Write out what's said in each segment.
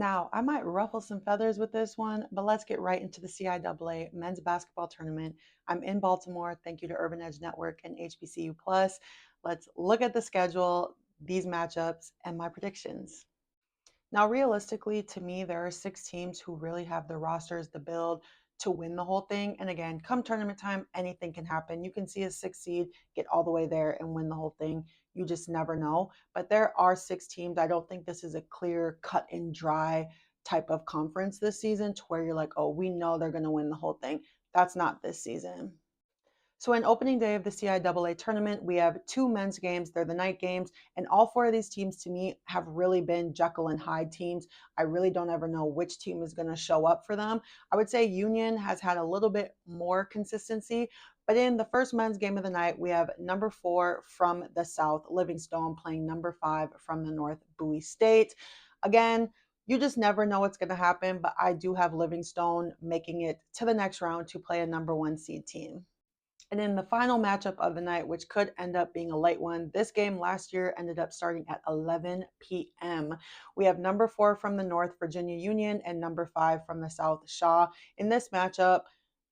Now, I might ruffle some feathers with this one, but let's get right into the CIAA men's basketball tournament. I'm in Baltimore. Thank you to Urban Edge Network and HBCU Plus. Let's look at the schedule, these matchups, and my predictions. Now, realistically, to me, there are 6 teams who really have the rosters, the build to win the whole thing. And again, come tournament time, anything can happen. You can see a 6 seed get all the way there and win the whole thing. You just never know. But there are 6 teams. I don't think this is a clear, cut and dry type of conference this season to where you're like, oh, we know they're going to win the whole thing. That's not this season. So in opening day of the CIAA tournament, we have 2 men's games. They're the night games. And all 4 of these teams to me have really been Jekyll and Hyde teams. I really don't ever know which team is going to show up for them. I would say Union has had a little bit more consistency. But in the first men's game of the night, we have number 4 from the South, Livingstone, playing number 5 from the North, Bowie State. Again, you just never know what's going to happen, but I do have Livingstone making it to the next round to play a number 1 seed team. And in the final matchup of the night, which could end up being a late one, this game last year ended up starting at 11 p.m. We have number 4 from the North, Virginia Union, and number 5 from the South, Shaw. In this matchup,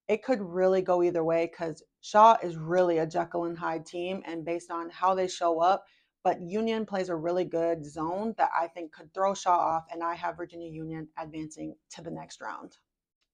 it could really go either way because Shaw is really a Jekyll and Hyde team, and based on how they show up, but Union plays a really good zone that I think could throw Shaw off, and I have Virginia Union advancing to the next round.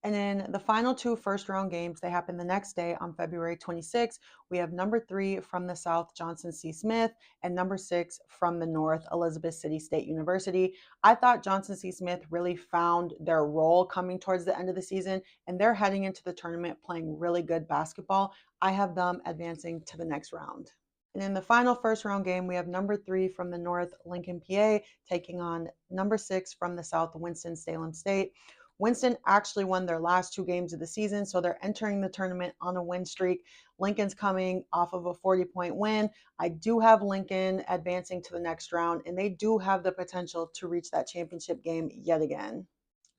And then the final 2 first-round games, they happen the next day on February 26th. We have number 3 from the South, Johnson C. Smith, and number 6 from the North, Elizabeth City State University. I thought Johnson C. Smith really found their role coming towards the end of the season, and they're heading into the tournament playing really good basketball. I have them advancing to the next round. And in the final first-round game, we have number 3 from the North, Lincoln, PA, taking on number 6 from the South, Winston-Salem State. Winston actually won their last 2 games of the season, so they're entering the tournament on a win streak. Lincoln's coming off of a 40-point win. I do have Lincoln advancing to the next round, and they do have the potential to reach that championship game yet again.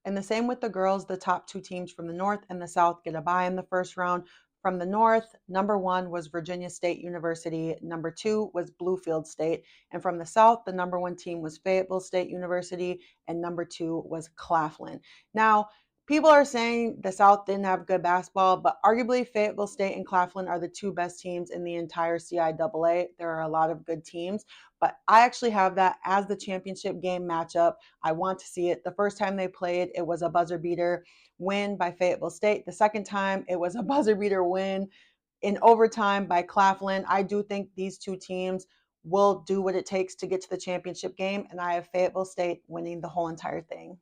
And the same with the girls, the top 2 teams from the North and the South get a bye in the first round. From the North, number 1 was Virginia State University, number 2 was Bluefield State, and from the South, the number 1 team was Fayetteville State University, and number 2 was Claflin. Now, people are saying the South didn't have good basketball, but arguably Fayetteville State and Claflin are the 2 best teams in the entire CIAA. There are a lot of good teams, but I actually have that as the championship game matchup. I want to see it. The first time they played, it was a buzzer beater win by Fayetteville State. The second time, it was a buzzer beater win in overtime by Claflin. I do think these 2 teams will do what it takes to get to the championship game, and I have Fayetteville State winning the whole entire thing.